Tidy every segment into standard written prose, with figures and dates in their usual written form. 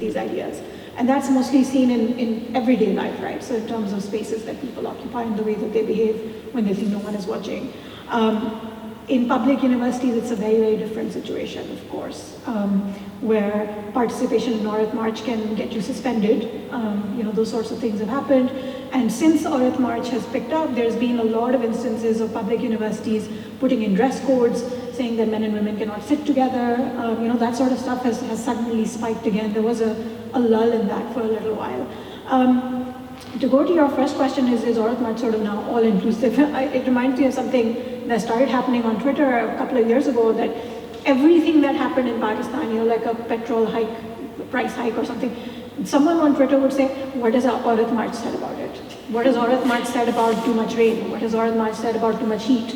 these ideas. And that's mostly seen in everyday life, right? So in terms of spaces that people occupy and the way that they behave when they think no one is watching. In public universities, it's a very, very different situation, of course, where participation in Aurat March can get you suspended. Those sorts of things have happened. And since Aurat March has picked up, there's been a lot of instances of public universities putting in dress codes, saying that men and women cannot sit together. That sort of stuff has suddenly spiked again. There was a lull in that for a little while. To go to your first question, is Aurat March sort of now all-inclusive? It reminds me of something that started happening on Twitter a couple of years ago, that everything that happened in Pakistan, like a petrol price hike or something, someone on Twitter would say, what has Aurat March said about it? What has Aurat March said about too much rain? What has Aurat March said about too much heat?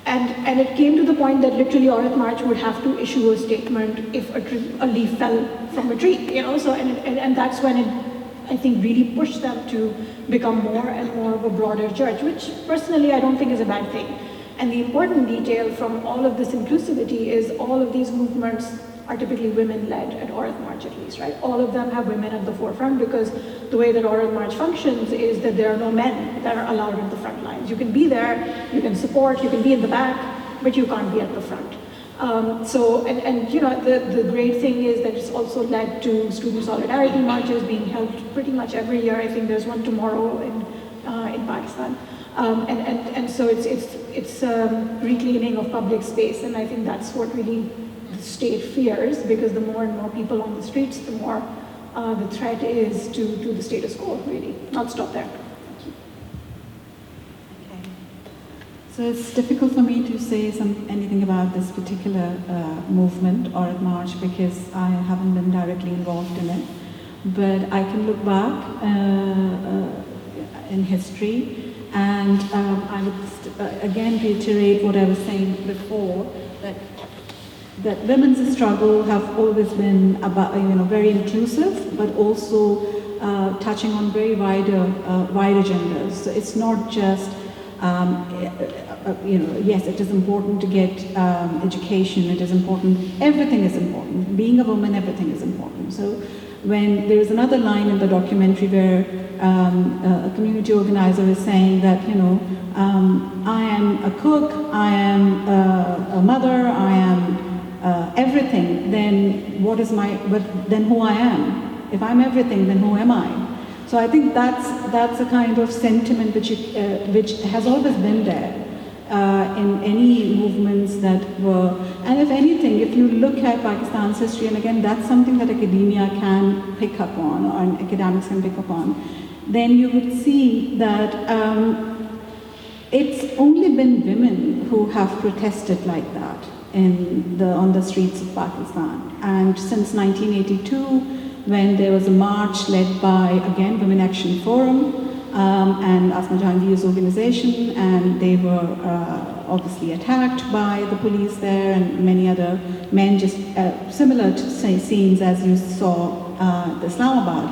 And it came to the point that literally Aurat March would have to issue a statement if a leaf fell from a tree, So and that's when it, I think, really pushed them to become more and more of a broader church, which personally I don't think is a bad thing. And the important detail from all of this inclusivity is all of these movements are typically women-led at Aurat March, at least, right? All of them have women at the forefront, because the way that Aurat March functions is that there are no men that are allowed in the front lines. You can be there, you can support, you can be in the back, but you can't be at the front. The great thing is that it's also led to student solidarity marches being held pretty much every year. I think there's one tomorrow in Pakistan. So it's reclaiming of public space, and I think that's what really the state fears, because the more and more people on the streets, the more the threat is to the status quo, really. I'll stop there. So it's difficult for me to say anything about this particular movement, Aurat March, because I haven't been directly involved in it. But I can look back in history, and I would again reiterate what I was saying before, that women's struggle have always been about, very inclusive, but also touching on very wide agendas. So it's not just yes, it is important to get education, it is important, everything is important. Being a woman, everything is important. So when there is another line in the documentary where a community organizer is saying that, I am a cook, I am a mother, I am everything, then then who I am? If I'm everything, then who am I? So I think that's a kind of sentiment which has always been there in any movements that were, and if anything, if you look at Pakistan's history, and again that's something that academia can pick up on, or academics can pick up on, then you would see that it's only been women who have protested like that on the streets of Pakistan. And since 1982, when there was a march led by, again, Women Action Forum and Asma Jahangir's organization, and they were obviously attacked by the police there, and many other men, just similar to scenes as you saw the Islamabad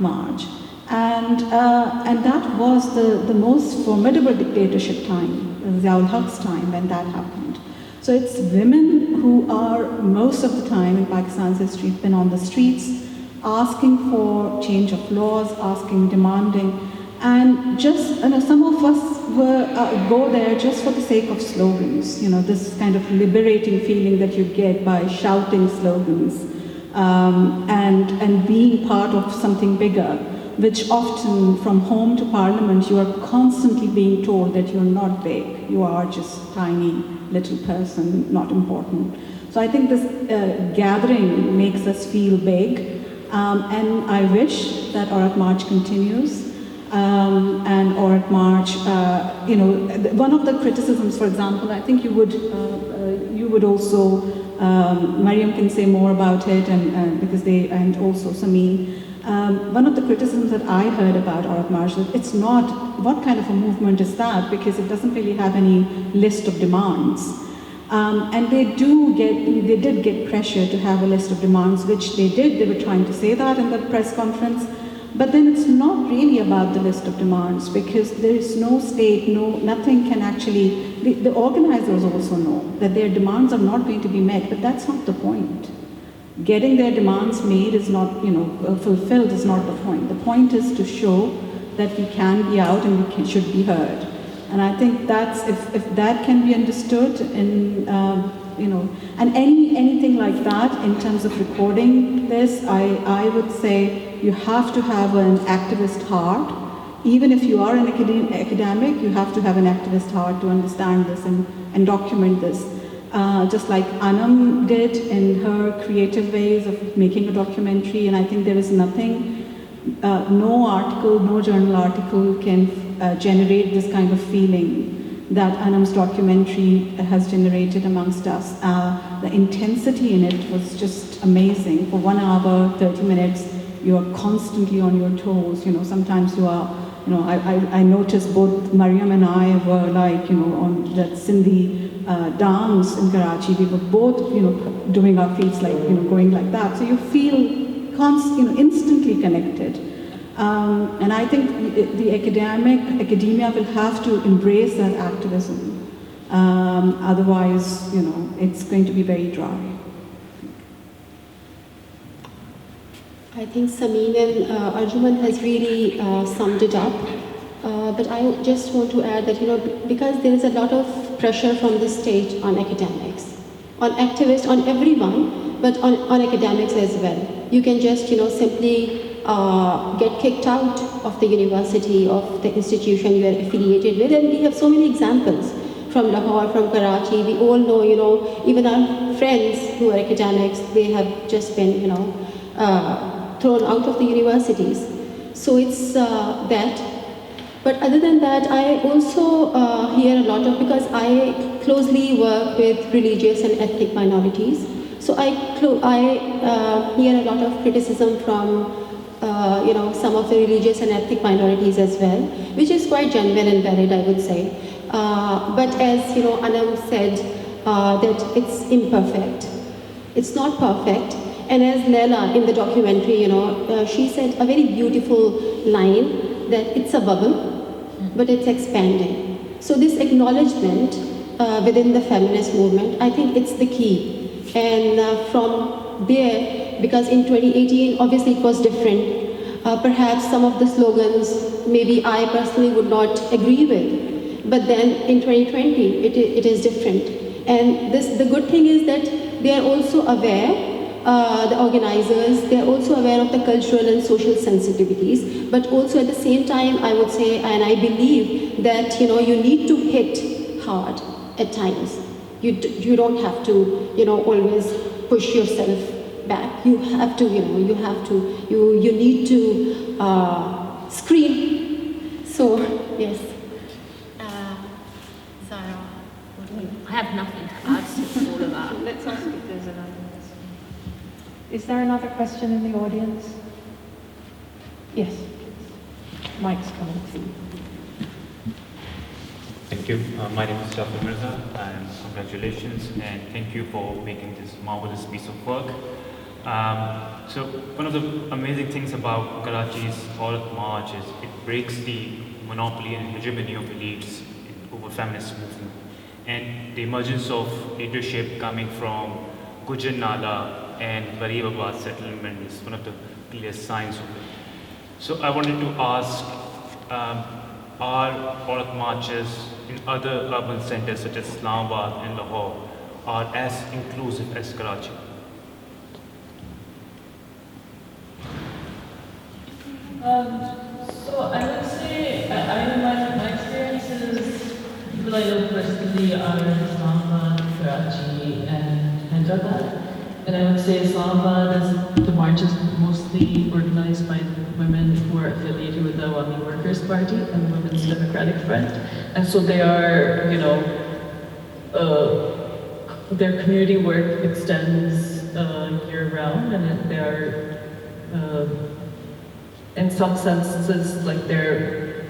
march. And that was the most formidable dictatorship time, Ziaul Haq's time, when that happened. So it's women who are, most of the time in Pakistan's history, been on the streets, asking for change of laws, demanding, and just, some of us go there just for the sake of slogans, this kind of liberating feeling that you get by shouting slogans, and being part of something bigger, which often from home to parliament, you are constantly being told that you're not big, you are just tiny little person, not important. So I think this gathering makes us feel big. And I wish that Aurat March continues, and Aurat March, one of the criticisms, for example, I think you would also, Mariam can say more about it, and because and also Samin, one of the criticisms that I heard about Aurat March is it's not, what kind of a movement is that, because it doesn't really have any list of demands. And they did get pressure to have a list of demands, which they did. They were trying to say that in the press conference. But then it's not really about the list of demands, because there is no state, nothing can actually, the organizers also know that their demands are not going to be met, but that's not the point. Getting their demands made is not, fulfilled is not the point. The point is to show that we can be out and we should be heard. And I think that's, if that can be understood in, and anything like that in terms of recording this, I would say you have to have an activist heart. Even if you are an academic, you have to have an activist heart to understand this and document this. Just like Anam did in her creative ways of making a documentary, and I think there is nothing, no journal article can generate this kind of feeling that Anam's documentary has generated amongst us. The intensity in it was just amazing. For 1 hour, 30 minutes, you are constantly on your toes. Sometimes you are, I noticed both Mariam and I were like, on that Sindhi dance in Karachi, we were both, doing our feet like, going like that. So you feel instantly connected. And I think the academia will have to embrace that activism. Otherwise, it's going to be very dry. I think Samin and Arjuman has really summed it up. But I just want to add that, because there is a lot of pressure from the state on academics, on activists, on everyone, but on academics as well. You can just, simply get kicked out of the university, of the institution you are affiliated with. And we have so many examples from Lahore, from Karachi. We all know, even our friends who are academics, they have just been, thrown out of the universities. So it's that. But other than that, I also hear a lot of, because I closely work with religious and ethnic minorities. So I hear a lot of criticism from some of the religious and ethnic minorities as well, which is quite genuine and valid, I would say. But as Anam said, that it's imperfect. It's not perfect. And as Leila in the documentary, she said a very beautiful line that it's a bubble, but it's expanding. So this acknowledgement within the feminist movement, I think it's the key. And from there, because in 2018, obviously it was different. Perhaps some of the slogans, maybe I personally would not agree with. But then in 2020, it is different. And the good thing is that they are also aware, the organizers, they are also aware of the cultural and social sensitivities. But also at the same time, I would say, and I believe that, you need to hit hard at times. You don't have to, always push yourself back. You have to, you need to scream. So, yes. Zara, I have nothing to add to all of that. Let's ask if there's another question. Is there another question in the audience? Yes. Mike's coming to you. Thank you. My name is Mirza, and congratulations, and thank you for making this marvelous piece of work. So one of the amazing things about Karachi's Aurat March is it breaks the monopoly and hegemony of elites over feminist movement, and the emergence of leadership coming from Gujar Nala and Gharibabad settlement is one of the clear signs of it. So I wanted to ask, are Aurat marches in other urban centers such as Islamabad and Lahore are as inclusive as Karachi? So I would say, my experience is, people I know personally are in Islamabad, Karachi, and Hyderabad. And I would say Islamabad, the march is mostly organized by women who are affiliated with the Awami Workers' Party and the Women's Democratic Front. And so they are, their community work extends year-round, and they are, in some senses, like they're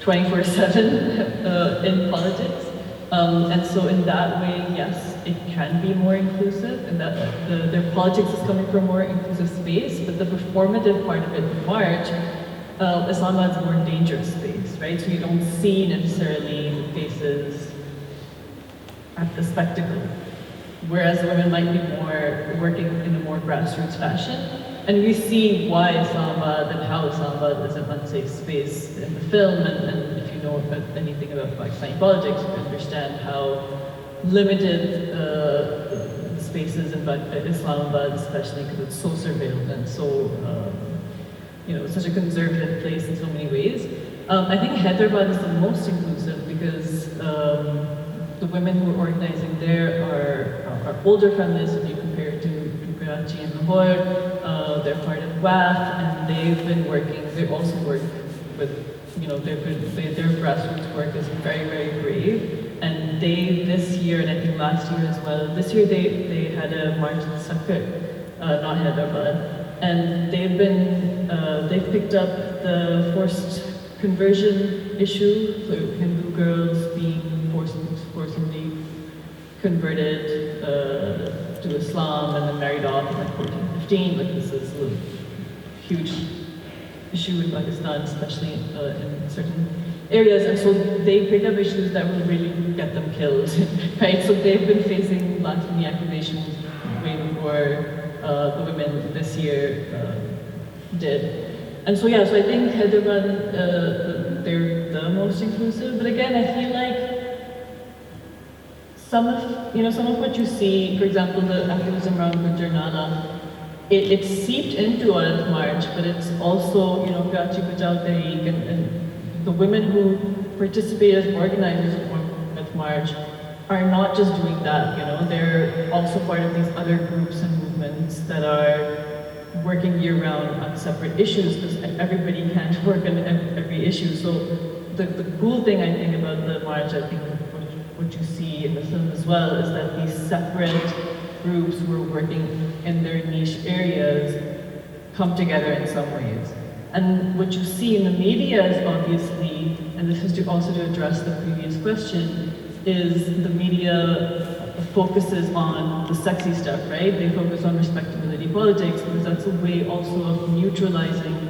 24/7 in politics. And so in that way, yes, it can be more inclusive, and that their politics is coming from a more inclusive space, but the performative part of it, the march, Islamabad is a more dangerous space, right? So you don't see necessarily the faces at the spectacle. whereas the women might be more working in a more grassroots fashion. And we see why Islamabad and how Islamabad is an unsafe space in the film, and if you know anything about Pakistani politics, you understand how limited spaces in Islamabad, especially because it's so surveilled and so, such a conservative place in so many ways. I think Hyderabad is the most inclusive because the women who are organizing there are older feminists if you compare it to Karachi and Lahore. They're part of WAF, and they've been working, they also work with, their grassroots work is very, very brave. And they, this year, and I think last year as well, this year they had a march in Sakkar, not Hyderabad. And they've picked up the forced conversion issue, so Hindu girls being forcibly converted to Islam and then married off in like 14, 15. Like this is a huge issue in Pakistan, especially in certain areas. And so they pick up issues that will really get them killed, right? So they've been facing blasphemy accusations way before the women this year did. And so yeah, so I think Hyderabad, they're the most inclusive. But again, I feel like some of what you see, for example, the activism around Gujjar Nala, it seeped into Aurat March, but it's also, Karachi Bachao Tehreek and the women who participate as organizers of Aurat March are not just doing that, they're also part of these other groups and movements that are working year-round on separate issues, because everybody can't work on every issue. So the cool thing I think about the march, I think what you see in the film as well, is that these separate groups who are working in their niche areas come together in some ways. And what you see in the media is obviously, and this is also to address the previous question, is the media focuses on the sexy stuff, right? They focus on respectability politics because that's a way also of neutralizing